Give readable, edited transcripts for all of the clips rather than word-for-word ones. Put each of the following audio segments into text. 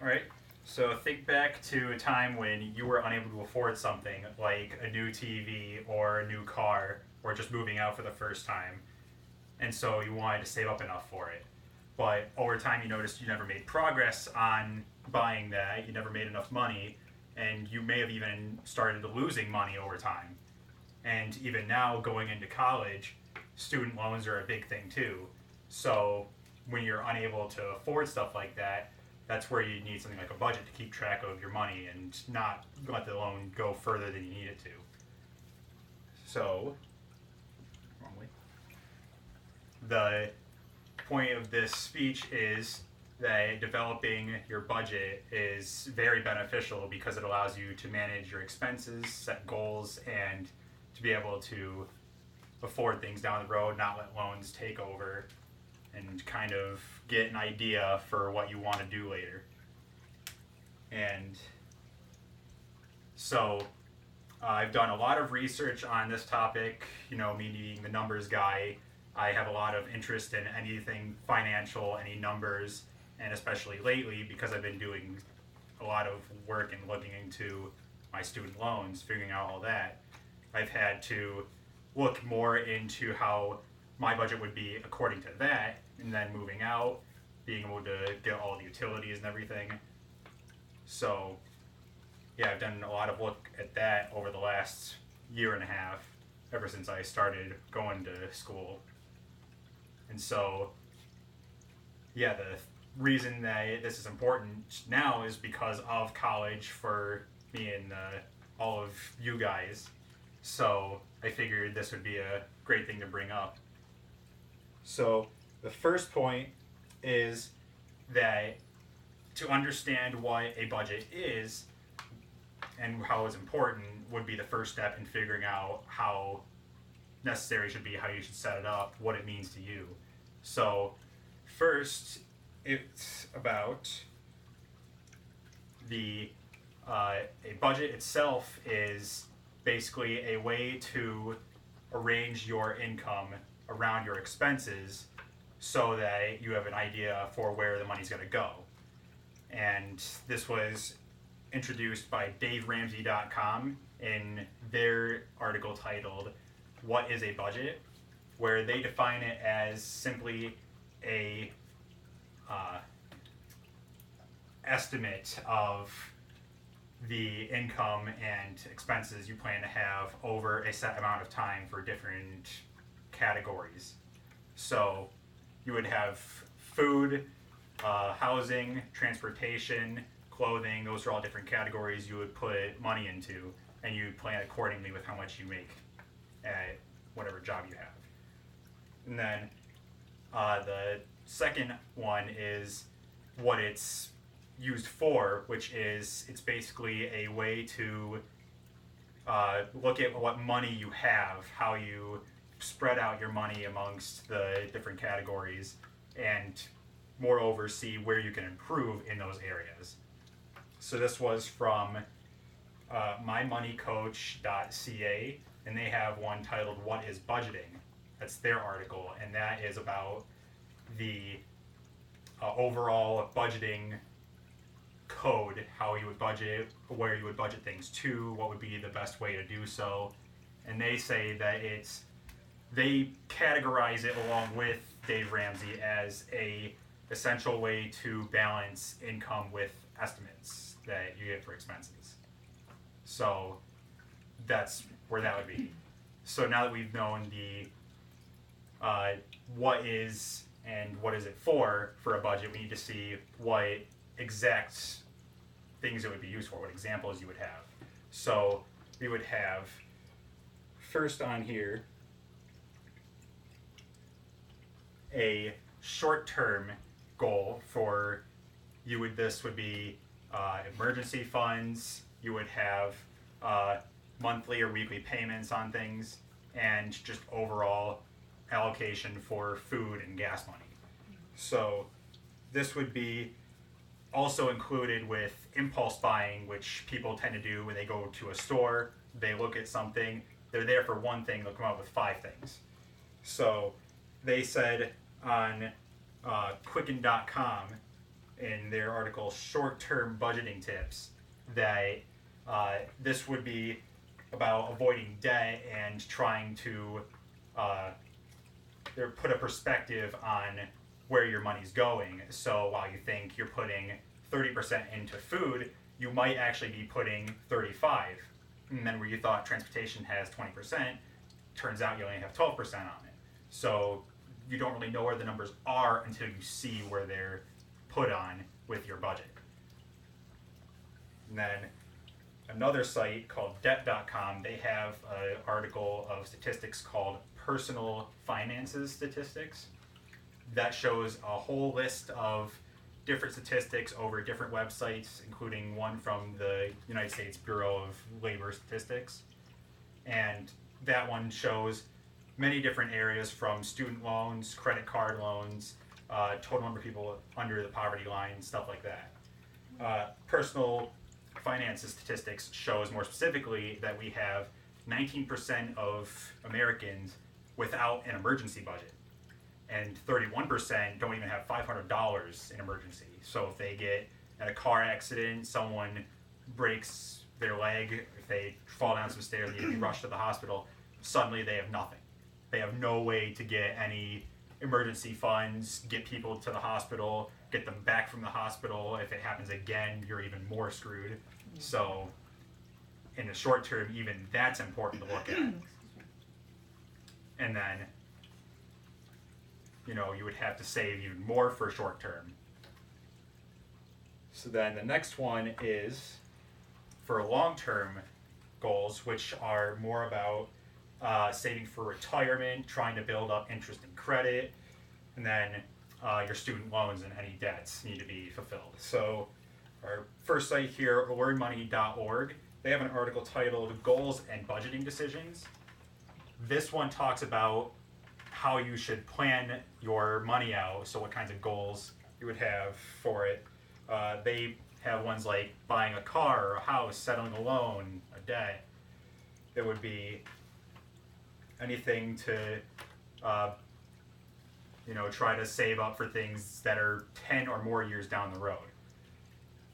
All right. So think back to a time when you were unable to afford something like a new TV or a new car or just moving out for the first time. And so you wanted to save up enough for it. But over time, you noticed you never made progress on buying that. You never made enough money. And you may have even started losing money over time. And even now, going into college, student loans are a big thing too. So when you're unable to afford stuff like that, that's where you need something like a budget to keep track of your money and not let the loan go further than you need it to. So, wrong way. The point of this speech is that developing your budget is very beneficial because it allows you to manage your expenses, set goals, and to be able to afford things down the road, not let loans take over, and kind of get an idea for what you want to do later. And so I've done a lot of research on this topic, me being the numbers guy. I have a lot of interest in anything financial, any numbers, and especially lately because I've been doing a lot of work and looking into my student loans, figuring out all that. I've had to look more into how my budget would be according to that, and then moving out, being able to get all the utilities and everything. So, yeah, I've done a lot of look at that over the last year and a half, ever since I started going to school. And so, yeah, the reason that this is important now is because of college for me and all of you guys. So I figured this would be a great thing to bring up. So the first point is that to understand what a budget is and how it's important would be the first step in figuring out how necessary it should be, how you should set it up, what it means to you. So first, it's about a budget itself is basically a way to arrange your income around your expenses so that you have an idea for where the money's going to go. And this was introduced by DaveRamsey.com in their article titled "What is a Budget?", where they define it as simply a estimate of the income and expenses you plan to have over a set amount of time for different categories. So you would have food, housing, transportation, clothing. Those are all different categories you would put money into, and you plan accordingly with how much you make at whatever job you have. And then the second one is what it's used for, which is it's basically a way to look at what money you have, how you spread out your money amongst the different categories, and moreover see where you can improve in those areas. So this was from mymoneycoach.ca, and they have one titled "What is Budgeting?" That's their article, and that is about the overall budgeting code, how you would budget, where you would budget things to, what would be the best way to do so. And they say that they categorize it along with Dave Ramsey as a essential way to balance income with estimates that you get for expenses. So that's where that would be. So now that we've known the what is and what is it for a budget, we need to see what exact things it would be used for, what examples you would have. So we would have first on here a short-term goal for you would this would be emergency funds. You would have monthly or weekly payments on things, and just overall allocation for food and gas money. So this would be also included with impulse buying, which people tend to do when they go to a store. They look at something, they're there for one thing, they'll come up with 5 things. So they said on Quicken.com in in their article Short-Term Budgeting Tips that this would be about avoiding debt and trying to put a perspective on where your money's going. So while you think you're putting 30% into food, you might actually be putting 35. And then where you thought transportation has 20%, turns out you only have 12% on it. So you don't really know where the numbers are until you see where they're put on with your budget. And then another site called debt.com, they have an article of statistics called Personal Finances Statistics that shows a whole list of different statistics over different websites, including one from the United States Bureau of Labor Statistics. And that one shows many different areas from student loans, credit card loans, total number of people under the poverty line, stuff like that. Personal finances statistics shows more specifically that we have 19% of Americans without an emergency budget, and 31% don't even have $500 in emergency. So if they get in a car accident, someone breaks their leg, if they fall down some stairs and need to be rushed to the hospital, suddenly they have nothing. They have no way to get any emergency funds, get people to the hospital, get them back from the hospital. If it happens again, you're even more screwed. So in the short term, even that's important to look at. And then, you would have to save even more for short term. So then the next one is for long-term goals, which are more about saving for retirement, trying to build up interest and credit, and then your student loans and any debts need to be fulfilled. So our first site here, learnmoney.org, they have an article titled Goals and Budgeting Decisions. This one talks about how you should plan your money out, so what kinds of goals you would have for it. They have ones like buying a car or a house, settling a loan, a debt. It would be anything to try to save up for things that are 10 or more years down the road.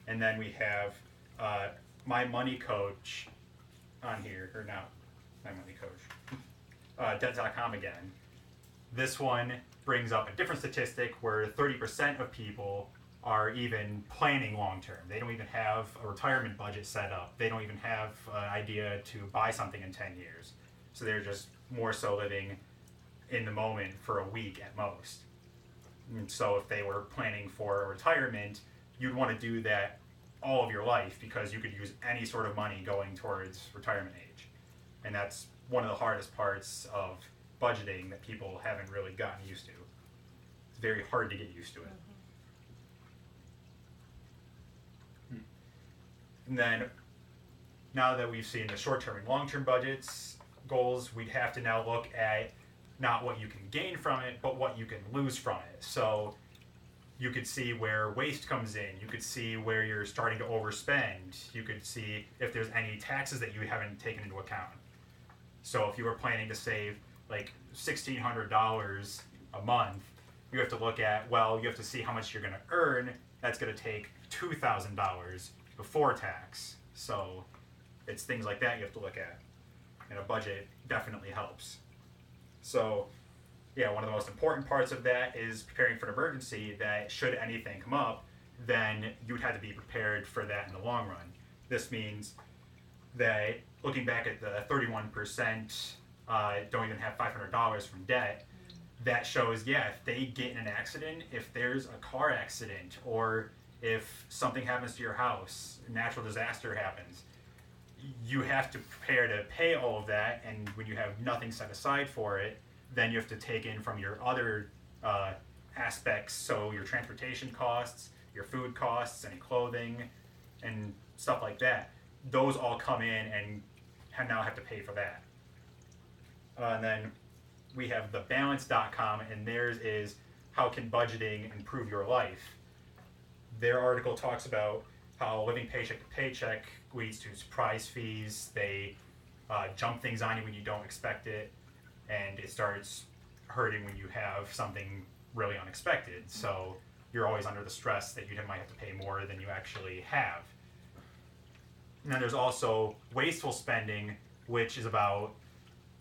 And then we have My Money Coach on here, or not My Money Coach, Debt.com again. This one brings up a different statistic where 30% of people are even planning long term. They don't even have a retirement budget set up. They don't even have an idea to buy something in 10 years. So they're just more so living in the moment for a week at most. And so if they were planning for a retirement, you'd want to do that all of your life because you could use any sort of money going towards retirement age. And that's one of the hardest parts of budgeting that people haven't really gotten used to. It's very hard to get used to it. And then, now that we've seen the short-term and long-term budgets goals, we'd have to now look at not what you can gain from it, but what you can lose from it. So you could see where waste comes in. You could see where you're starting to overspend. You could see if there's any taxes that you haven't taken into account. So if you were planning to save like $1,600 a month, you have to look at, you have to see how much you're going to earn. That's going to take $2,000 before tax. So it's things like that you have to look at. And a budget definitely helps. So one of the most important parts of that is preparing for an emergency that should anything come up, then you would have to be prepared for that in the long run. This means that looking back at the 31% don't even have $500 from debt, that shows, if they get in an accident, if there's a car accident, or if something happens to your house, a natural disaster happens, you have to prepare to pay all of that, and when you have nothing set aside for it, then you have to take in from your other aspects, so your transportation costs, your food costs, any clothing, and stuff like that. Those all come in and now have to pay for that. And then we have thebalance.com, and theirs is how can budgeting improve your life. Their article talks about how living paycheck to paycheck leads to surprise fees. They jump things on you when you don't expect it, and it starts hurting when you have something really unexpected. So you're always under the stress that you might have to pay more than you actually have. And then there's also wasteful spending, which is about,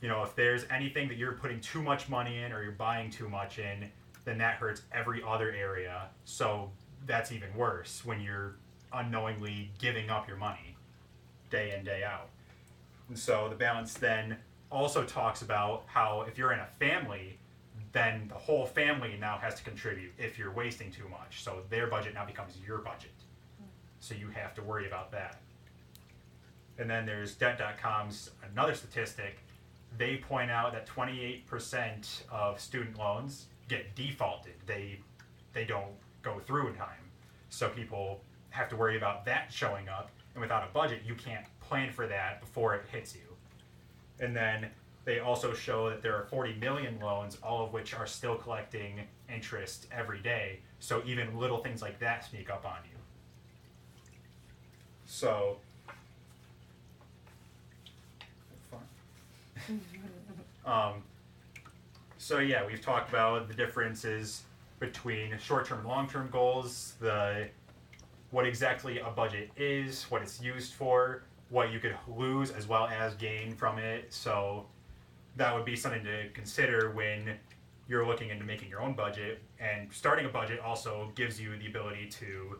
if there's anything that you're putting too much money in or you're buying too much in, then that hurts every other area. So that's even worse when you're unknowingly giving up your money day in, day out. And so the balance then also talks about how if you're in a family, then the whole family now has to contribute if you're wasting too much. So their budget now becomes your budget. So you have to worry about that. And then there's Debt.com's another statistic. They point out that 28% of student loans get defaulted. They don't go through in time. So people have to worry about that showing up. And without a budget, you can't plan for that before it hits you. And then they also show that there are 40 million loans, all of which are still collecting interest every day. So even little things like that sneak up on you. So, so yeah, we've talked about the differences between short-term and long-term goals, what exactly a budget is, what it's used for, what you could lose as well as gain from it. So that would be something to consider when you're looking into making your own budget. And starting a budget also gives you the ability to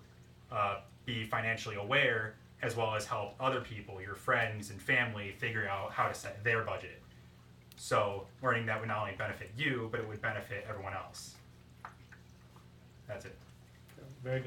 be financially aware, as well as help other people, your friends and family, figure out how to set their budget. So learning that would not only benefit you, but it would benefit everyone else. That's it.